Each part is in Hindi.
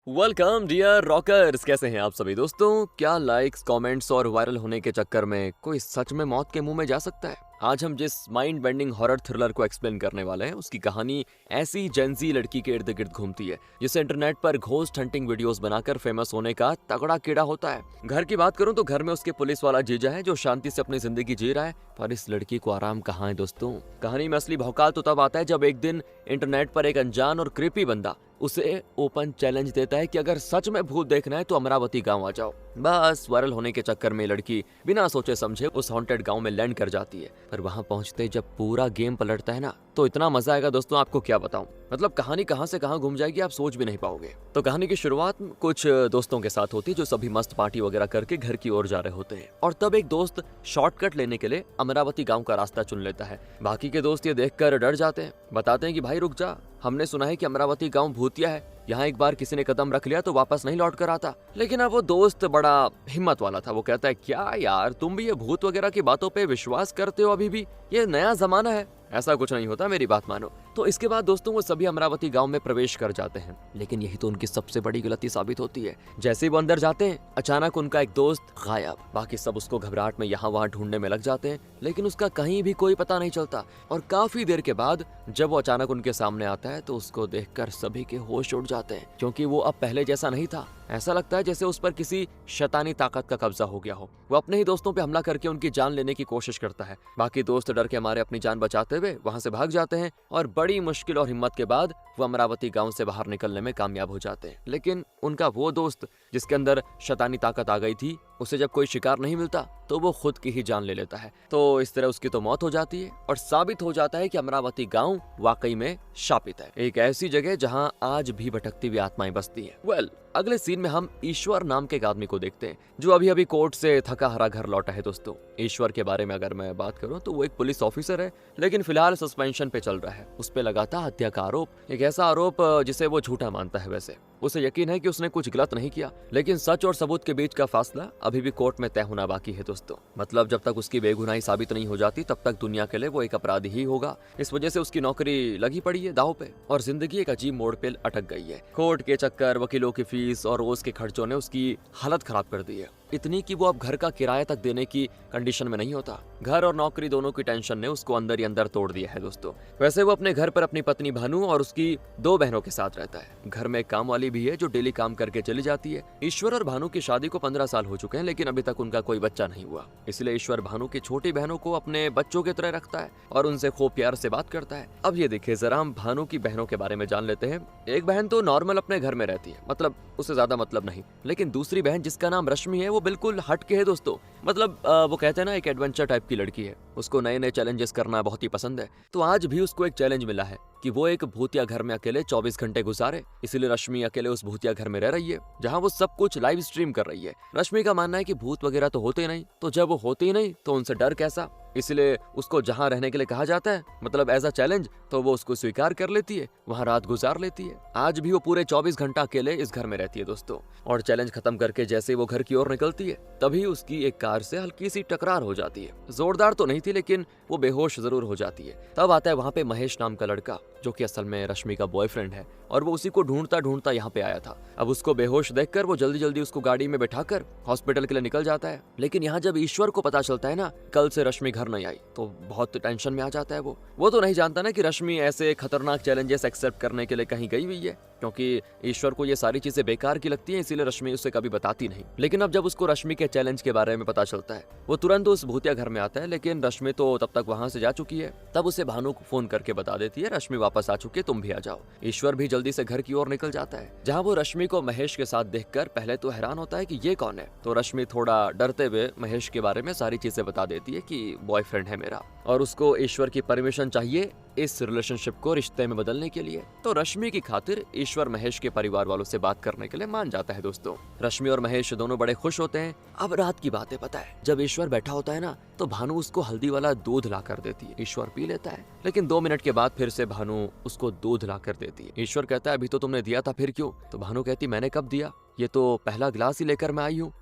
Welcome dear rockers. कैसे हैं आप सभी दोस्तों? क्या लाइक्स, कमेंट्स और वायरल होने के चक्कर में कोई सच में मौत के मुंह में जा सकता है? आज हम जिस माइंड बेंडिंग हॉरर थ्रिलर को एक्सप्लेन करने वाले हैं उसकी कहानी ऐसी जेंजी लड़की के इर्द गिर्द घूमती है जिसे इंटरनेट पर घोस्ट हंटिंग वीडियोस बनाकर फेमस होने का तगड़ा कीड़ा होता है। घर की बात करूं तो घर में उसके पुलिस वाला जीजा है जो शांति से अपनी जिंदगी जी रहा है, पर इस लड़की को आराम कहाँ है दोस्तों। कहानी में असली भौकाल तो तब आता है जब एक दिन इंटरनेट पर एक अनजान और क्रीपी बंदा उसे ओपन चैलेंज देता है कि अगर सच में भूत देखना है तो अमरावती गांव आ जाओ। बस वायरल होने के चक्कर में लड़की बिना सोचे समझे उस हॉन्टेड गांव में लैंड कर जाती है, पर वहां पहुंचते जब पूरा गेम पलटता है ना तो इतना मजा आएगा दोस्तों, आपको क्या बताऊं। मतलब कहानी कहां से कहां घूम जाएगी आप सोच भी नहीं पाओगे। तो कहानी की शुरुआत कुछ दोस्तों के साथ होती है जो सभी मस्त पार्टी वगैरह करके घर की ओर जा रहे होते हैं, और तब एक दोस्त शॉर्टकट लेने के लिए अमरावती गांव का रास्ता चुन लेता है। बाकी के दोस्त ये देखकर डर जाते हैं, बताते हैं कि भाई रुक जा, हमने सुना है कि अमरावती गांव भूतिया है, यहाँ एक बार किसी ने कदम रख लिया तो वापस नहीं लौट कर आता। लेकिन अब वो दोस्त बड़ा हिम्मत वाला था, वो कहता है क्या यार तुम भी ये भूत वगैरह की बातों पे विश्वास करते हो? अभी भी ये नया जमाना है, ऐसा कुछ नहीं होता, मेरी बात मानो। तो इसके बाद दोस्तों वो सभी अमरावती गांव में प्रवेश कर जाते हैं, लेकिन यही तो उनकी सबसे बड़ी गलती साबित होती है। जैसे ही वो अंदर जाते हैं अचानक उनका एक दोस्त गायब। बाकी सब उसको घबराहट में यहाँ वहाँ ढूंढने में लग जाते हैं, लेकिन उसका कहीं भी कोई पता नहीं चलता। और काफी देर के बाद जब वो अचानक उनके सामने आता है तो उसको देखकर सभी के होश उड़ जाते हैं, क्योंकि वो अब पहले जैसा नहीं था। ऐसा लगता है जैसे उस पर किसी शैतानी ताकत का कब्जा हो गया हो। वो अपने ही दोस्तों पे हमला करके उनकी जान लेने की कोशिश करता है। बाकी दोस्त डर के मारे अपनी जान बचाते हुए वहां से भाग जाते हैं, और बड़ी मुश्किल और हिम्मत के बाद वो अमरावती गांव से बाहर निकलने में कामयाब हो जाते हैं। लेकिन उनका वो दोस्त जिसके अंदर शैतानी ताकत आ गई थी, उसे जब कोई शिकार नहीं मिलता तो वो खुद की ही जान ले लेता है। तो इस तरह उसकी तो मौत हो जाती है, और साबित हो जाता है कि अमरावती गांव वाकई में शापित है, एक ऐसी जगह जहां आज भी भटकती हुई आत्माएं बसती हैं। अगले सीन में हम ईश्वर नाम के एक आदमी को देखते हैं जो अभी अभी कोर्ट से थका हारा घर लौटा है। दोस्तों ईश्वर के बारे में अगर मैं बात करूं तो वो एक पुलिस ऑफिसर है, लेकिन फिलहाल सस्पेंशन पे चल रहा है। उस पे लगा था हत्या का आरोप, एक ऐसा आरोप जिसे वो झूठा मानता है। वैसे उसे यकीन है कि उसने कुछ गलत नहीं किया, लेकिन सच और सबूत के बीच का फासला अभी भी कोर्ट में तय होना बाकी है दोस्तों। मतलब जब तक उसकी बेगुनाही साबित नहीं हो जाती तब तक दुनिया के लिए वो एक अपराधी ही होगा। इस वजह से उसकी नौकरी लगी पड़ी है दांव पे, और जिंदगी एक अजीब मोड़ पे अटक गई है। कोर्ट के चक्कर, वकीलों की फीस और रोज के खर्चों ने उसकी हालत खराब कर दी है, इतनी कि वो अब घर का किराया तक देने की कंडीशन में नहीं होता। घर और नौकरी दोनों की टेंशन ने उसको अंदर ही अंदर तोड़ दिया है दोस्तों। वैसे वो अपने घर पर अपनी पत्नी भानु और उसकी 2 बहनों के साथ रहता है। घर में एक काम वाली भी है जो डेली काम करके चली जाती है। ईश्वर और भानु की शादी को 15 साल हो चुके हैं, लेकिन अभी तक उनका कोई बच्चा नहीं हुआ। इसलिए ईश्वर भानु की छोटी बहनों को अपने बच्चों की तरह रखता है और उनसे खूब प्यार से बात करता है। अब ये देखिए जरा हम भानु की बहनों के बारे में जान लेते हैं। एक बहन तो नॉर्मल अपने घर में रहती है, मतलब उससे ज्यादा मतलब नहीं, लेकिन दूसरी बहन जिसका नाम रश्मि है वो बिल्कुल हटके है दोस्तों। मतलब वो कहते हैं ना एक एडवेंचर टाइप की लड़की है, उसको नए नए चैलेंजेस करना बहुत ही पसंद है। तो आज भी उसको एक चैलेंज मिला है कि वो एक भूतिया घर में अकेले 24 घंटे गुजारे। इसीलिए रश्मि अकेले उस भूतिया घर में रह रही है जहां वो सब कुछ लाइव स्ट्रीम कर रही है। रश्मि का मानना है कि भूत वगैरह तो होते नहीं, तो जब वो होते ही नहीं तो उनसे डर कैसा। इसलिए उसको जहां रहने के लिए कहा जाता है, मतलब एज अ चैलेंज, तो वो उसको स्वीकार कर लेती है, वहां रात गुजार लेती है। आज भी वो पूरे 24 घंटा अकेले इस घर में रहती है दोस्तों। और चैलेंज खत्म करके जैसे ही वो घर की ओर निकलती है तभी उसकी एक कार से हल्की सी टकरार हो जाती है। जोरदार तो नहीं थी, लेकिन वो बेहोश जरूर हो जाती है। तब आता है वहां पे महेश नाम का लड़का जो कि असल में रश्मि का बॉयफ्रेंड है, और वो उसी को ढूंढता ढूंढता यहाँ पे आया था। अब उसको बेहोश देखकर वो जल्दी जल्दी उसको गाड़ी में बैठाकर हॉस्पिटल के लिए निकल जाता है। लेकिन यहाँ जब ईश्वर को पता चलता है ना कल से रश्मि घर नहीं आई, तो बहुत टेंशन में आ जाता है। वो तो नहीं जानता ना कि रश्मि ऐसे खतरनाक चैलेंजेस एक्सेप्ट करने के लिए कहीं गई हुई है, क्योंकि ईश्वर को ये सारी चीजें बेकार की लगती हैं, इसीलिए रश्मि उसे कभी बताती नहीं। लेकिन अब जब उसको रश्मि के चैलेंज के बारे में पता चलता है वो तुरंत उस भूतिया घर में आता है, लेकिन रश्मि तो तब तक वहां से जा चुकी है। तब उसे भानु को फोन करके बता देती है रश्मि वापस आ चुकी है, तुम भी आ जाओ। ईश्वर भी जल्दी से घर की ओर निकल जाता है, जहाँ वो रश्मि को महेश के साथ देखकर पहले तो हैरान होता है कि ये कौन है। तो रश्मि थोड़ा डरते हुए महेश के बारे में सारी चीजें बता देती है कि बॉयफ्रेंड है मेरा, और उसको ईश्वर की परमिशन चाहिए इस रिलेशनशिप को रिश्ते में बदलने के लिए। तो रश्मि की खातिर ईश्वर महेश के परिवार वालों से बात करने के लिए मान जाता है दोस्तों। रश्मि और महेश दोनों बड़े खुश होते हैं। अब रात की बात है, पता है जब ईश्वर बैठा होता है ना तो भानु उसको हल्दी वाला दूध ला कर देती है। ईश्वर पी लेता है, लेकिन 2 मिनट के बाद फिर से भानु उसको दूध ला कर देती है। ईश्वर कहता है अभी तो तुमने दिया था, फिर क्यों? तो भानु कहती मैंने कब दिया, ये तो पहला गिलास ही लेकर मैं आई हूँ।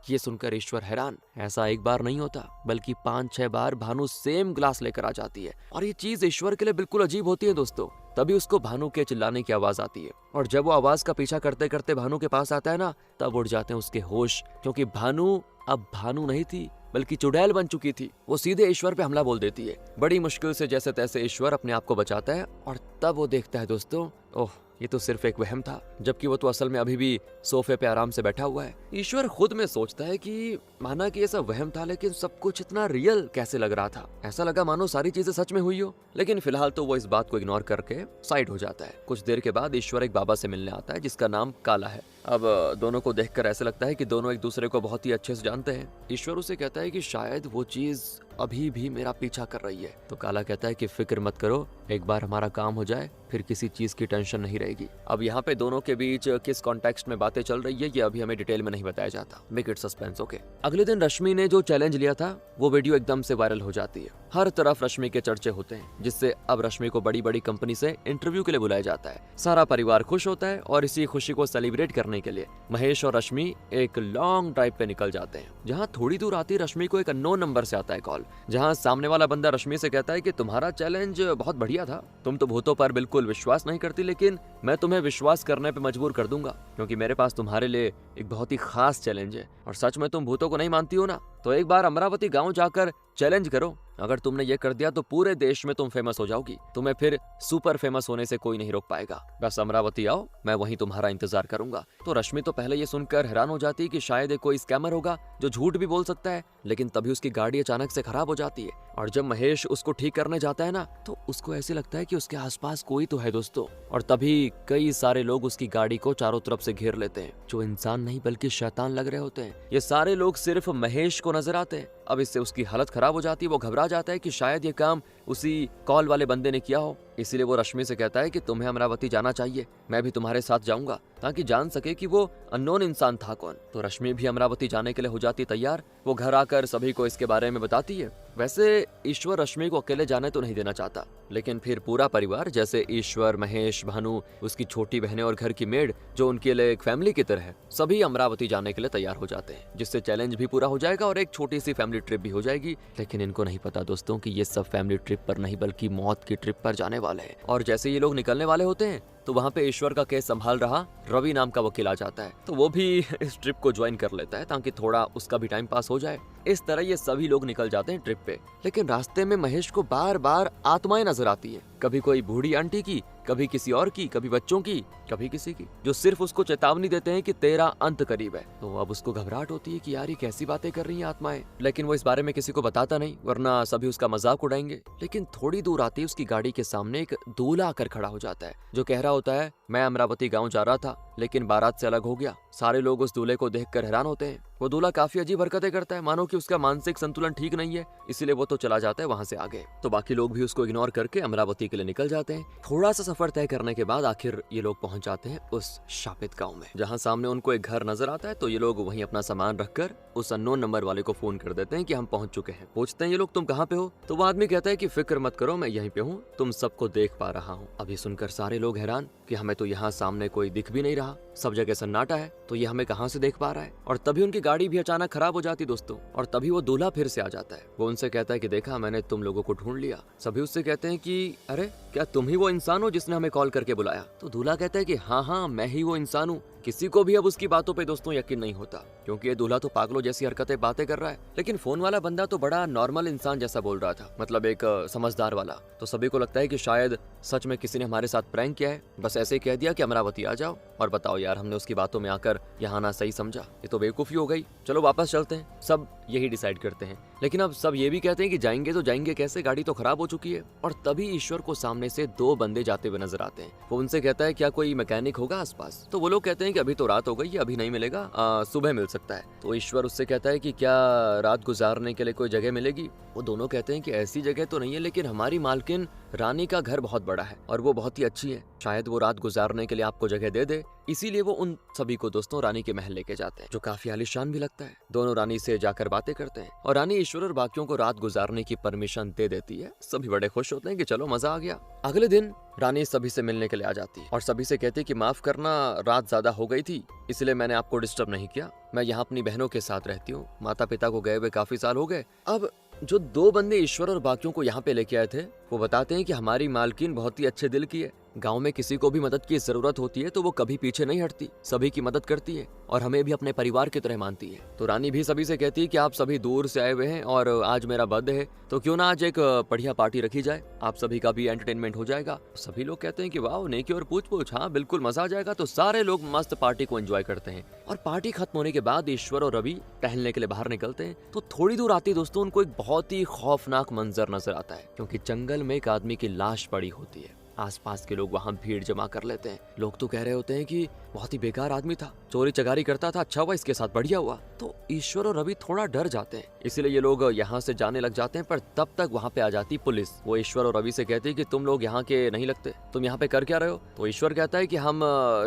ये सुनकर ईश्वर हैरान, ऐसा एक बार नहीं होता बल्कि 5-6 बार भानु सेम ग्लास लेकर आ जाती है। और ये चीज ईश्वर के लिए बिल्कुल अजीब होती है दोस्तों। तभी उसको भानु के चिल्लाने की आवाज आती है, और जब वो आवाज का पीछा करते करते भानु के पास आता है ना, तब उड़ जाते हैं उसके होश, क्योंकि भानु अब भानु नहीं थी बल्कि चुड़ैल बन चुकी थी। वो सीधे ईश्वर पे हमला बोल देती है। बड़ी मुश्किल से जैसे तैसे ईश्वर अपने आप को बचाता है, और तब वो देखता है दोस्तों, ओह ये तो सिर्फ एक वहम था, जबकि वो तो असल में अभी भी सोफे पे आराम से बैठा हुआ है। ईश्वर खुद में सोचता है कि माना कि ये सब वहम था, लेकिन सब कुछ इतना रियल कैसे लग रहा था। ऐसा लगा मानो सारी चीजें सच में हुई हो। लेकिन फिलहाल तो वो इस बात को इग्नोर करके साइड हो जाता है। कुछ देर के बाद ईश्वर एक बाबा से मिलने आता है जिसका नाम काला है। अब दोनों को देखकर ऐसा लगता है कि दोनों एक दूसरे को बहुत ही अच्छे से जानते हैं। ईश्वर उसे कहता है कि शायद वो चीज अभी भी मेरा पीछा कर रही है। तो काला कहता है कि फिक्र मत करो, एक बार हमारा काम हो जाए फिर किसी चीज की टेंशन नहीं रहेगी। अब यहाँ पे दोनों के बीच किस कॉन्टेक्स्ट में बातें चल रही है ये अभी हमें डिटेल में नहीं बताया जाता। Make it suspense, okay. अगले दिन रश्मि ने जो चैलेंज लिया था वो वीडियो एकदम से वायरल हो जाती है। हर तरफ रश्मि के चर्चे होते हैं, जिससे अब रश्मि को बड़ी बड़ी कंपनी से इंटरव्यू के लिए बुलाया जाता है। सारा परिवार खुश होता है और इसी खुशी को सेलिब्रेट करने के लिए महेश और रश्मि एक लॉन्ग ड्राइव पे निकल जाते हैं। जहाँ थोड़ी दूर आती रश्मि को एक अननोन नंबर से आता है कॉल, जहाँ सामने वाला बंदा रश्मि से कहता है कि तुम्हारा चैलेंज बहुत बढ़िया था, तुम तो भूतों पर बिल्कुल विश्वास नहीं करती, लेकिन मैं तुम्हें विश्वास करने पे मजबूर कर दूंगा, क्योंकि मेरे पास तुम्हारे लिए एक बहुत ही खास चैलेंज है। और सच में तुम भूतों को नहीं मानती हो ना, तो एक बार अमरावती गांव जाकर चैलेंज करो। अगर तुमने ये कर दिया तो पूरे देश में तुम फेमस हो जाओगी, तुम्हें फिर सुपर फेमस होने से कोई नहीं रोक पाएगा। बस अमरावती आओ, मैं वहीं तुम्हारा इंतजार करूंगा। तो रश्मि तो पहले ये सुनकर हैरान हो जाती है कि शायद ये कोई स्कैमर होगा जो झूठ भी बोल सकता है, लेकिन तभी उसकी गाड़ी अचानक से खराब हो जाती है। और जब महेश उसको ठीक करने जाता है ना, तो उसको ऐसे लगता है कि उसके आसपास कोई तो है दोस्तों। और तभी कई सारे लोग उसकी गाड़ी को चारों तरफ से घेर लेते हैं, जो इंसान नहीं बल्कि शैतान लग रहे होते हैं। ये सारे लोग सिर्फ महेश को नजर आते हैं। अब इससे उसकी हालत खराब हो जाती है। वो घबरा जाता है कि शायद ये काम उसी कॉल वाले बंदे ने किया हो। इसीलिए वो रश्मि से कहता है कि तुम्हें अमरावती जाना चाहिए, मैं भी तुम्हारे साथ जाऊंगा, ताकि जान सके कि वो अननोन इंसान था कौन। तो रश्मि भी अमरावती जाने के लिए हो जाती तैयार। वो घर आकर सभी को इसके बारे में बताती है। वैसे ईश्वर रश्मि को अकेले जाने तो नहीं देना चाहता, लेकिन फिर पूरा परिवार, जैसे ईश्वर, महेश, भानु, उसकी छोटी बहनें और घर की मेड, जो उनके लिए एक फैमिली की तरह है, सभी अमरावती जाने के लिए तैयार हो जाते हैं, जिससे चैलेंज भी पूरा हो जाएगा और एक छोटी सी फैमिली ट्रिप भी हो जाएगी। लेकिन इनको नहीं पता दोस्तों कि ये सब फैमिली ट्रिप पर नहीं बल्कि मौत की ट्रिप पर जाने वाले हैं। और जैसे ये लोग निकलने वाले होते हैं तो वहाँ पे ईश्वर का केस संभाल रहा रवि नाम का वकील आ जाता है। तो वो भी इस ट्रिप को ज्वाइन कर लेता है ताकि थोड़ा उसका भी टाइम पास हो जाए। इस तरह ये सभी लोग निकल जाते हैं ट्रिप पे। लेकिन रास्ते में महेश को बार बार आत्माएं नजर आती है, कभी कोई बूढ़ी आंटी की, कभी किसी और की, कभी बच्चों की, कभी किसी की, जो सिर्फ उसको चेतावनी देते हैं कि तेरा अंत करीब है। तो अब उसको घबराहट होती है कि यार ये कैसी बातें कर रही हैं आत्माएं, लेकिन वो इस बारे में किसी को बताता नहीं, वरना सभी उसका मजाक उड़ाएंगे। लेकिन थोड़ी दूर आती उसकी गाड़ी के सामने एक दूल्हा आकर खड़ा हो जाता है, जो कह रहा होता है मैं अमरावती गाँव जा रहा था लेकिन बारात से अलग हो गया। सारे लोग उस दूल्हे को देखकर हैरान होते हैं। वो दूल्हा काफी अजीब हरकतें करता है, मानो कि उसका मानसिक संतुलन ठीक नहीं है, इसीलिए वो तो चला जाता है वहां से आगे। तो बाकी लोग भी उसको इग्नोर करके अमरावती के लिए निकल जाते हैं। थोड़ा सा सफर तय करने के बाद आखिर ये लोग पहुंच जाते हैं उस शापित गांव में, जहां सामने उनको एक घर नजर आता है। तो ये लोग वहीं अपना सामान रखकर उस अननोन नंबर वाले को फोन कर देते हैं कि हम पहुंच चुके हैं। पूछते हैं ये लोग तुम कहाँ पे हो? तो वो आदमी कहता है कि फिक्र मत करो, मैं यहीं पे हूँ, तुम सबको देख पा रहा हूँ। अभी सुनकर सारे लोग हैरान कि हमें तो यहाँ सामने कोई दिख भी नहीं रहा, सब जगह सन्नाटा है, तो ये हमें कहाँ से देख पा रहा है? और तभी उनकी गाड़ी भी अचानक खराब हो जाती दोस्तों। और तभी वो दूल्हा फिर से आ जाता है। वो उनसे कहता है कि देखा मैंने तुम लोगों को ढूंढ लिया। सभी उससे कहते हैं कि अरे क्या तुम ही वो इंसान हो जिसने हमें कॉल करके बुलाया? तो दूल्हा कहता है कि हाँ मैं ही वो इंसान हूँ। किसी को भी अब उसकी बातों पे दोस्तों यकीन नहीं होता, क्योंकि ये दूल्हा तो पागलों जैसी हरकतें बातें कर रहा है। लेकिन फोन वाला बंदा तो बड़ा नॉर्मल इंसान जैसा बोल रहा था, मतलब एक समझदार वाला। तो सभी को लगता है कि शायद सच में किसी ने हमारे साथ प्रैंक किया है, बस ऐसे ही कह दिया कि अमरावती आ जाओ। और बताओ यार, हमने उसकी बातों में आकर यहाँ आना सही समझा, ये तो बेवकूफी हो गई, चलो वापस चलते हैं। सब यही डिसाइड करते हैं, लेकिन अब सब ये भी कहते हैं कि जाएंगे तो जाएंगे कैसे, गाड़ी तो खराब हो चुकी है। और तभी ईश्वर को सामने से दो बंदे जाते हुए नजर आते हैं। वो उनसे कहता है क्या कोई मैकेनिक होगा आसपास? तो वो लोग कहते हैं कि अभी तो रात हो गई, अभी नहीं मिलेगा, सुबह मिल सकता है। तो ईश्वर उससे कहता है कि क्या रात गुजारने के लिए कोई जगह मिलेगी? वो दोनों कहते हैं कि ऐसी जगह तो नहीं है, लेकिन हमारी मालकिन रानी का घर बहुत बड़ा है और वो बहुत ही अच्छी है, शायद वो रात गुजारने के लिए आपको जगह दे दे। इसीलिए वो उन सभी को दोस्तों रानी के महल लेके जाते हैं, जो काफी आलीशान भी लगता है। दोनों रानी से जाकर बातें करते हैं और रानी ईश्वर और बाकियों को रात गुजारने की परमिशन दे देती है। सभी बड़े खुश होते हैं कि चलो मजा आ गया। अगले दिन रानी सभी से मिलने के लिए आ जाती है और सभी से कहती है कि माफ करना, रात ज्यादा हो गई थी, इसलिए मैंने आपको डिस्टर्ब नहीं किया। मैं यहाँ अपनी बहनों के साथ रहती हूँ, माता पिता को गए हुए काफी साल हो गए। अब जो दो बंदे ईश्वर और बाकियों को यहाँ पे लेके आए थे वो बताते हैं कि हमारी मालकिन बहुत ही अच्छे दिल की है। गांव में किसी को भी मदद की जरूरत होती है तो वो कभी पीछे नहीं हटती, सभी की मदद करती है और हमें भी अपने परिवार की तरह मानती है। तो रानी भी सभी से कहती है कि आप सभी दूर से आए हुए हैं और आज मेरा बर्थडे है, तो क्यों ना आज एक बढ़िया पार्टी रखी जाए, आप सभी का भी एंटरटेनमेंट हो जाएगा। सभी लोग कहते हैं कि वाह, नेकी और पूछ पूछ, हाँ बिल्कुल मजा आ जाएगा। तो सारे लोग मस्त पार्टी को एंजॉय करते हैं और पार्टी खत्म होने के बाद ईश्वर और रवि टहलने के लिए बाहर निकलते हैं। तो थोड़ी दूर आते दोस्तों उनको एक बहुत ही खौफनाक मंजर नजर आता है, क्योंकि जंगल में एक आदमी की लाश पड़ी होती है। आसपास के लोग वहां भीड़ जमा कर लेते हैं। लोग तो कह रहे होते हैं कि बहुत ही बेकार आदमी था, चोरी चकारी करता था, अच्छा हुआ इसके साथ बढ़िया हुआ। तो ईश्वर और रवि थोड़ा डर जाते हैं, इसीलिए ये लोग यहाँ से जाने लग जाते हैं। पर तब तक वहाँ पे आ जाती पुलिस। वो ईश्वर और रवि से कहती है कि तुम लोग यहाँ के नहीं लगते, तुम यहाँ पे कर क्या रहे हो। तो ईश्वर कहता है कि हम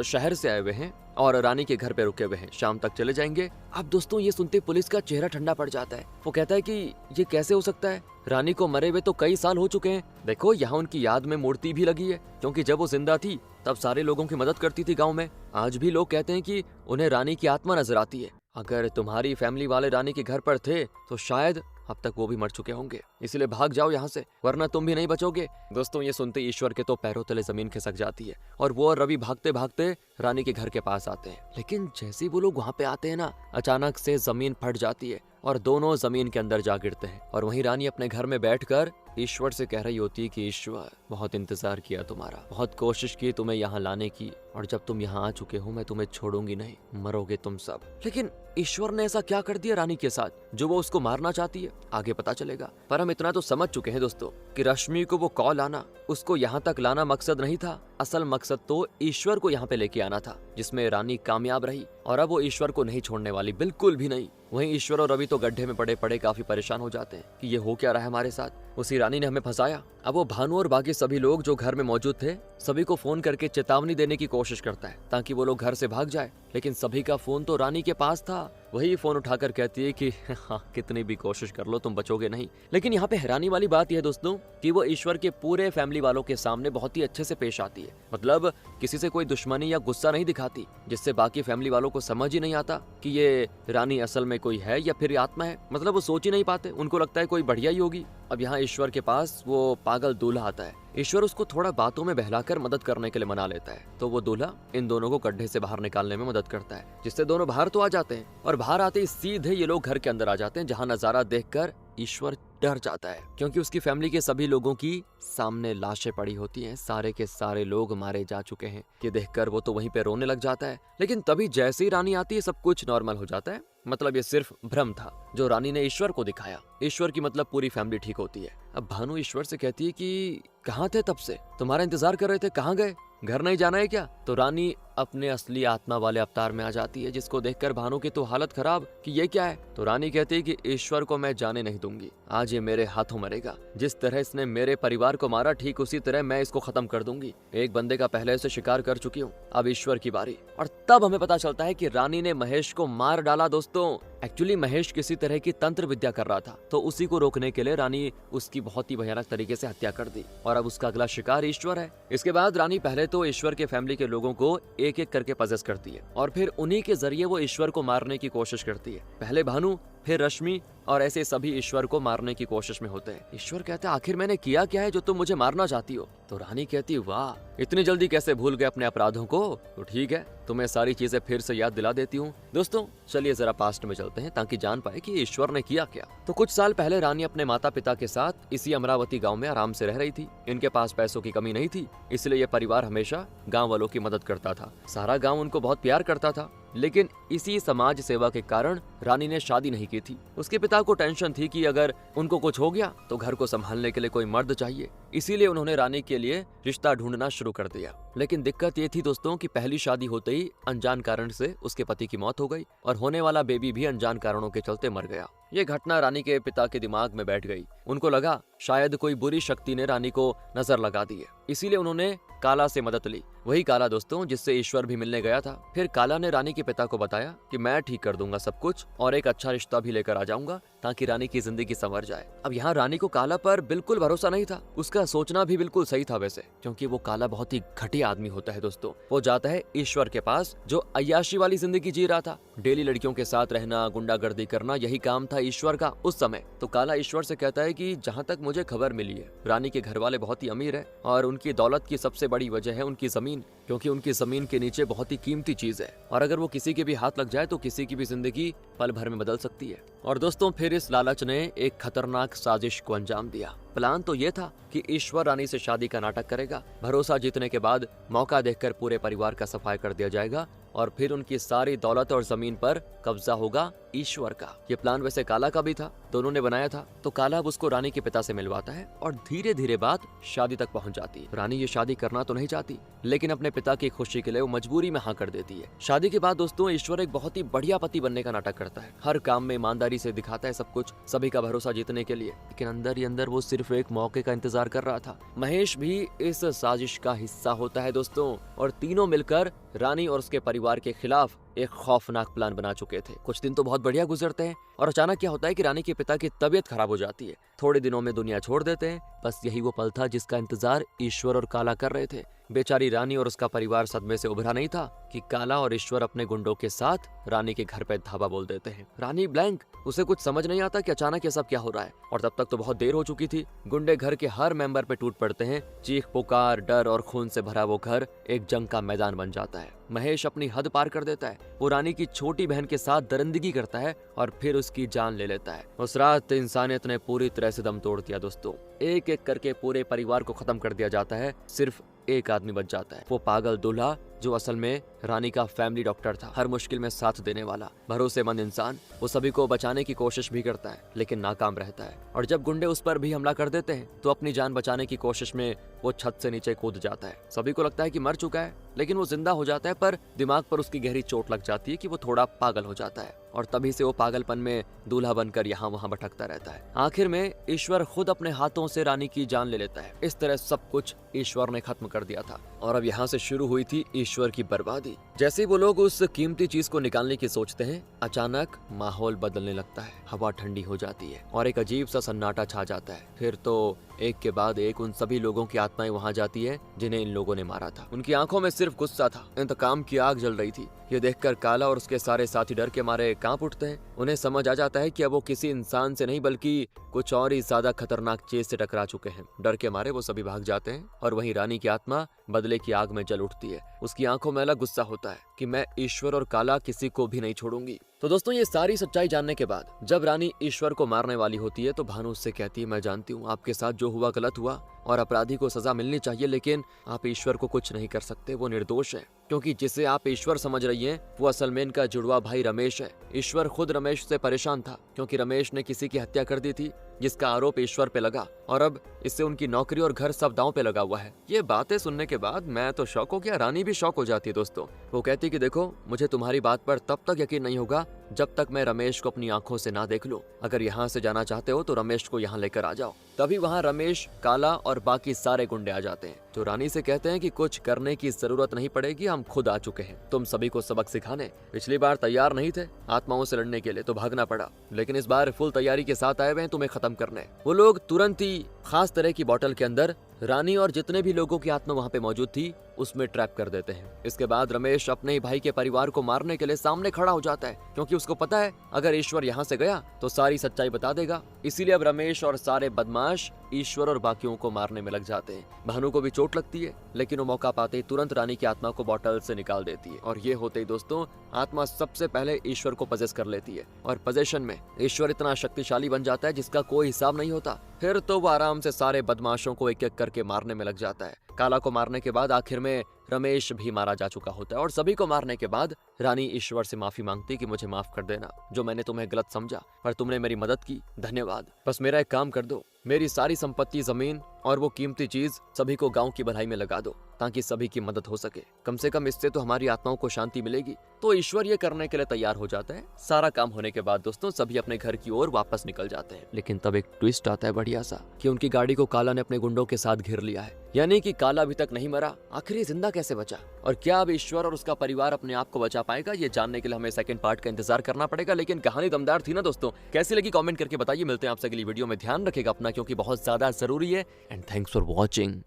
शहर से आए हुए हैं और रानी के घर पे रुके हुए हैं, शाम तक चले जाएंगे। अब दोस्तों ये सुनते पुलिस का चेहरा ठंडा पड़ जाता है। वो कहता है कि ये कैसे हो सकता है, रानी को मरे हुए तो कई साल हो चुके हैं। देखो यहाँ उनकी याद में मूर्ति भी लगी है, क्योंकि जब वो जिंदा थी तब सारे लोगों की मदद करती थी गांव में। आज भी लोग कहते हैं कि उन्हें रानी की आत्मा नजर आती है। अगर तुम्हारी फैमिली वाले रानी के घर पर थे तो शायद अब तक वो भी मर चुके होंगे, इसलिए भाग जाओ यहाँ से, वरना तुम भी नहीं बचोगे। दोस्तों ये सुनते ईश्वर के तो पैरों तले जमीन खिसक जाती है और वो और रवि भागते भागते रानी के घर के पास आते हैं। लेकिन जैसे ही वो लोग वहाँ पे आते हैं ना, अचानक से जमीन फट जाती है और दोनों जमीन के अंदर जा गिरते हैं। और वहीं रानी अपने घर में बैठकर ईश्वर से कह रही होती है कि ईश्वर, बहुत इंतजार किया तुम्हारा, बहुत कोशिश की तुम्हें यहाँ लाने की, और जब तुम यहाँ आ चुके हो मैं तुम्हें छोड़ूंगी नहीं, मरोगे तुम सब। लेकिन ईश्वर ने ऐसा क्या कर दिया रानी के साथ जो वो उसको मारना चाहती है, आगे पता चलेगा। पर हम इतना तो समझ चुके हैं दोस्तों कि रश्मि को वो कॉल आना, उसको यहाँ तक लाना मकसद नहीं था। असल मकसद तो ईश्वर को यहाँ पे लेके आना था, जिसमें रानी कामयाब रही और अब वो ईश्वर को नहीं छोड़ने वाली, बिल्कुल भी नहीं। वहीं ईश्वर और रवि तो गड्ढे में पड़े पड़े काफी परेशान हो जाते हैं कि ये हो क्या रहा है हमारे साथ, उसी रानी ने हमें फंसाया। अब वो भानु और बाकी सभी लोग जो घर में मौजूद थे सभी को फोन करके चेतावनी देने की कोशिश करता है ताकि वो लोग घर से भाग जाए। लेकिन सभी का फोन तो रानी के पास था। वही फोन उठाकर कहती है कि हाँ, कितनी भी कोशिश कर लो तुम बचोगे नहीं। लेकिन यहाँ पे हैरानी वाली बात यह है दोस्तों कि वो ईश्वर के पूरे फैमिली वालों के सामने बहुत ही अच्छे से पेश आती है। मतलब किसी से कोई दुश्मनी या गुस्सा नहीं दिखाती, जिससे बाकी फैमिली वालों को समझ ही नहीं आता कि ये रानी असल में कोई है या फिर आत्मा है। मतलब वो सोच ही नहीं पाते, उनको लगता है कोई बढ़िया ही होगी। अब यहाँ ईश्वर के पास वो पागल दूल्हा आता है। ईश्वर उसको थोड़ा बातों में बहलाकर मदद करने के लिए मना लेता है, तो वो दूल्हा इन दोनों को गड्ढे से बाहर निकालने में मदद करता है, जिससे दोनों बाहर तो आ जाते हैं। और बाहर आते ही सीधे ये लोग घर के अंदर आ जाते हैं, जहाँ नजारा देखकर ईश्वर डर जाता है, क्योंकि उसकी फैमिली के सभी लोगों की सामने लाशें पड़ी होती हैं। सारे के सारे लोग मारे जा चुके हैं। ये देखकर वो तो वहीं पे रोने लग जाता है। लेकिन तभी जैसे ही रानी आती है सब कुछ नॉर्मल हो जाता है। मतलब ये सिर्फ भ्रम था जो रानी ने ईश्वर को दिखाया। ईश्वर की मतलब पूरी फैमिली ठीक होती है। अब भानु ईश्वर से कहती है कि कहाँ थे तब से, तुम्हारा इंतजार कर रहे थे, कहाँ गए, घर नहीं जाना है क्या। तो रानी अपने असली आत्मा वाले अवतार में आ जाती है, जिसको देखकर भानु की तो हालत खराब कि ये क्या है। तो रानी कहती है कि ईश्वर को मैं जाने नहीं दूंगी, आज ये मेरे हाथों मरेगा। जिस तरह इसने मेरे परिवार को मारा ठीक उसी तरह मैं इसको खत्म कर दूंगी। एक बंदे का पहले से शिकार कर चुकी हूँ, अब ईश्वर की बारी। और तब हमें पता चलता है कि रानी ने महेश को मार डाला। दोस्तों एक्चुअली महेश किसी तरह की तंत्र विद्या कर रहा था, तो उसी को रोकने के लिए रानी उसकी बहुत ही भयानक तरीके से हत्या कर दी और अब उसका अगला शिकार ईश्वर है। इसके बाद रानी पहले तो ईश्वर के फैमिली के लोगों को एक एक करके पजेस करती है और फिर उन्हीं के जरिए वो ईश्वर को मारने की कोशिश करती है। पहले भानु, फिर रश्मि और ऐसे सभी ईश्वर को मारने की कोशिश में होते हैं। ईश्वर कहते हैं आखिर मैंने किया क्या है जो तुम मुझे मारना चाहती हो। तो रानी कहती वाह, इतनी जल्दी कैसे भूल गए अपने अपराधों को। तो ठीक है, तुम्हें सारी चीजें फिर से याद दिला देती हूँ। दोस्तों चलिए जरा पास्ट में चलते हैं ताकि जान पाए कि ईश्वर ने किया क्या। तो कुछ साल पहले रानी अपने माता पिता के साथ इसी अमरावती गाँव में आराम से रह रही थी। इनके पास पैसों की कमी नहीं थी, इसलिए ये परिवार हमेशा गाँव वालों की मदद करता था। सारा गाँव उनको बहुत प्यार करता था। लेकिन इसी समाज सेवा के कारण रानी ने शादी नहीं की थी। उसके पिता को टेंशन थी कि अगर उनको कुछ हो गया तो घर को संभालने के लिए कोई मर्द चाहिए, इसीलिए उन्होंने रानी के लिए रिश्ता ढूंढना शुरू कर दिया। लेकिन दिक्कत ये थी दोस्तों कि पहली शादी होते ही अनजान कारण से उसके पति की मौत हो गई और होने वाला बेबी भी अनजान कारणों के चलते मर गया। ये घटना रानी के पिता के दिमाग में बैठ गई। उनको लगा शायद कोई बुरी शक्ति ने रानी को नजर लगा दी है, इसीलिए उन्होंने काला से मदद ली। वही काला दोस्तों जिससे ईश्वर भी मिलने गया था। फिर काला ने रानी के पिता को बताया कि मैं ठीक कर दूंगा सब कुछ और एक अच्छा रिश्ता भी लेकर आ जाऊंगा ताकि रानी की जिंदगी संवर जाए। अब यहाँ रानी को काला पर बिल्कुल भरोसा नहीं था। उसका सोचना भी बिल्कुल सही था वैसे, क्योंकि वो काला बहुत ही घटिया आदमी होता है दोस्तों। वो जाता है ईश्वर के पास जो अय्याशी वाली जिंदगी जी रहा था, डेली लड़कियों के साथ रहना, गुंडागर्दी करना, यही काम था ईश्वर का उस समय। तो काला ईश्वर से कहता है कि जहाँ तक मुझे खबर मिली है रानी के घर वाले बहुत ही अमीर है और उनकी दौलत की सबसे बड़ी वजह है उनकी जमीन, क्योंकि उनकी जमीन के नीचे बहुत ही कीमती चीज है और अगर वो किसी के भी हाथ लग जाए तो किसी की भी जिंदगी पल भर में बदल सकती है। और दोस्तों फिर इस लालच ने एक खतरनाक साजिश को अंजाम दिया। प्लान तो ये था कि ईश्वर रानी से शादी का नाटक करेगा, भरोसा जीतने के बाद मौका देखकर पूरे परिवार का सफाया कर दिया जाएगा और फिर उनकी सारी दौलत और जमीन पर कब्जा होगा ईश्वर का। ये प्लान वैसे काला का भी था, दोनों ने बनाया था। तो काला अब उसको रानी के पिता से मिलवाता है और धीरे धीरे बात शादी तक पहुंच जाती है। रानी ये शादी करना तो नहीं चाहती, लेकिन अपने पिता की खुशी के लिए वो मजबूरी में हाँ कर देती है। शादी के बाद दोस्तों ईश्वर एक बहुत ही बढ़िया पति बनने का नाटक करता है, हर काम में ईमानदारी से दिखाता है सब कुछ, सभी का भरोसा जीतने के लिए। लेकिन अंदर ही अंदर वो सिर्फ एक मौके का इंतजार कर रहा था। महेश भी इस साजिश का हिस्सा होता है दोस्तों, और तीनों मिलकर रानी और उसके परिवार के खिलाफ एक खौफनाक प्लान बना चुके थे। कुछ दिन तो बहुत बढ़िया गुजरते हैं और अचानक क्या होता है कि रानी के पिता की तबीयत खराब हो जाती है। थोड़े दिनों में दुनिया छोड़ देते हैं। बस यही वो पल था जिसका इंतजार ईश्वर और काला कर रहे थे। बेचारी रानी और उसका परिवार सदमे से उभरा नहीं था कि काला और ईश्वर अपने गुंडों के साथ रानी के घर पे धावा बोल देते हैं। रानी ब्लैंक, उसे कुछ समझ नहीं आता कि अचानक ये सब क्या हो रहा है। और तब तक तो बहुत देर हो चुकी थी। गुंडे घर के हर मेंबर पे टूट पड़ते हैं। चीख पुकार, डर और खून से भरा वो घर एक जंग का मैदान बन जाता है। महेश अपनी हद पार कर देता है। वो रानी की छोटी बहन के साथ दरिंदगी करता है और फिर उसकी जान ले लेता है। उस रात इंसानियत ने पूरी तरह से दम तोड़ दिया दोस्तों। एक एक करके पूरे परिवार को खत्म कर दिया जाता है। सिर्फ एक आदमी बच जाता है, वो पागल दूल्हा जो असल में रानी का फैमिली डॉक्टर था, हर मुश्किल में साथ देने वाला भरोसेमंद इंसान। वो सभी को बचाने की कोशिश भी करता है लेकिन नाकाम रहता है। और जब गुंडे उस पर भी हमला कर देते हैं तो अपनी जान बचाने की कोशिश में वो छत से नीचे कूद जाता है। सभी को लगता है कि मर चुका है, लेकिन वो जिंदा हो जाता है, पर दिमाग पर उसकी गहरी चोट लग जाती है कि वो थोड़ा पागल हो जाता है और तभी से वो पागलपन में दूल्हा बनकर यहाँ वहाँ भटकता रहता है। आखिर में ईश्वर खुद अपने हाथों से रानी की जान ले लेता है। इस तरह सब कुछ ईश्वर ने खत्म कर दिया था और अब यहाँ से शुरू हुई थी ईश्वर की बर्बादी। जैसे ही वो लोग उस कीमती चीज को निकालने की सोचते हैं, अचानक माहौल बदलने लगता है। हवा ठंडी हो जाती है और एक अजीब सा सन्नाटा छा जाता है। फिर तो एक के बाद एक उन सभी लोगों की आत्माएं वहां जाती है जिन्हें इन लोगों ने मारा था। उनकी आंखों में सिर्फ गुस्सा था, इंतकाम की आग जल रही थी। ये देखकर काला और उसके सारे साथी डर के मारे कांप उठते हैं। उन्हें समझ आ जाता है कि अब वो किसी इंसान से नहीं बल्कि कुछ और ही ज्यादा खतरनाक चीज से टकरा चुके हैं। डर के मारे वो सभी भाग जाते हैं और वहीं रानी की आत्मा बदले की आग में जल उठती है। उसकी आंखों में अलग गुस्सा होता है कि मैं ईश्वर और काला किसी को भी नहीं छोड़ूंगी। तो दोस्तों ये सारी सच्चाई जानने के बाद जब रानी ईश्वर को मारने वाली होती है तो भानु उससे कहती है, मैं जानती हूँ आपके साथ जो हुआ गलत हुआ और अपराधी को सजा मिलनी चाहिए, लेकिन आप ईश्वर को कुछ नहीं कर सकते, वो निर्दोष है। क्योंकि जिसे आप ईश्वर समझ रही हैं वो असल में इनका जुड़वा भाई रमेश है। ईश्वर खुद रमेश से परेशान था क्योंकि रमेश ने किसी की हत्या कर दी थी जिसका आरोप ईश्वर पे लगा और अब इससे उनकी नौकरी और घर सब दांव पे लगा हुआ है। ये बातें सुनने के बाद मैं तो शॉक हो गया, रानी भी शॉक हो जाती है दोस्तों। वो कहती कि देखो मुझे तुम्हारी बात पर तब तक यकीन नहीं होगा जब तक मैं रमेश को अपनी आंखों से ना देख लूं। अगर यहाँ से जाना चाहते हो तो रमेश को यहाँ लेकर आ जाओ। तभी वहाँ रमेश, काला और बाकी सारे गुंडे आ जाते हैं जो रानी से कहते हैं कि कुछ करने की जरूरत नहीं पड़ेगी, हम खुद आ चुके हैं तुम सभी को सबक सिखाने। पिछली बार तैयार नहीं थे आत्माओं से लड़ने के लिए तो भागना पड़ा, लेकिन इस बार फुल तैयारी के साथ आए हुए हैं तुम्हें खत्म करने। वो लोग तुरंत ही खास तरह की बोतल के अंदर रानी और जितने भी लोगों की आत्मा वहाँ पे मौजूद थी उसमें ट्रैप कर देते हैं। इसके बाद रमेश अपने ही भाई के परिवार को मारने के लिए सामने खड़ा हो जाता है क्योंकि उसको पता है अगर ईश्वर यहाँ से गया तो सारी सच्चाई बता देगा। इसीलिए अब रमेश और सारे बदमाश ईश्वर और बाकियों को मारने में लग जाते हैं। भानु को भी चोट लगती है लेकिन वो मौका पाते ही तुरंत रानी की आत्मा को बोतल से निकाल देती है और ये होते ही दोस्तों आत्मा सबसे पहले ईश्वर को पजेस कर लेती है और पजेशन में ईश्वर इतना शक्तिशाली बन जाता है जिसका कोई हिसाब नहीं होता। फिर तो वो आराम से सारे बदमाशों को एक एक करके मारने में लग जाता है। काला को मारने के बाद आखिर में रमेश भी मारा जा चुका होता है और सभी को मारने के बाद रानी ईश्वर से माफी मांगती कि मुझे माफ कर देना, जो मैंने तुम्हें गलत समझा, पर तुमने मेरी मदद की, धन्यवाद। बस मेरा एक काम कर दो, मेरी सारी संपत्ति, जमीन और वो कीमती चीज सभी को गांव की भलाई में लगा दो ताकि सभी की मदद हो सके। कम से कम इससे तो हमारी आत्माओं को शांति मिलेगी। तो ईश्वर ये करने के लिए तैयार हो जाता है। सारा काम होने के बाद दोस्तों सभी अपने घर की ओर वापस निकल जाते हैं। लेकिन तब एक ट्विस्ट आता है बढ़िया सा कि उनकी गाड़ी को काला ने अपने गुंडों के साथ घेर लिया है। यानी कि काला अभी तक नहीं मरा, आखिर ये जिंदा कैसे बचा? और क्या अब ईश्वर और उसका परिवार अपने आप को बचा पाएगा? ये जानने के लिए हमें सेकंड पार्ट का इंतजार करना पड़ेगा। लेकिन कहानी दमदार थी ना दोस्तों? कैसी लगी कमेंट करके बताइए। मिलते हैं आपसे अगली वीडियो में। ध्यान रखिएगा अपना, क्योंकि बहुत ज्यादा जरूरी है। And thanks for watching.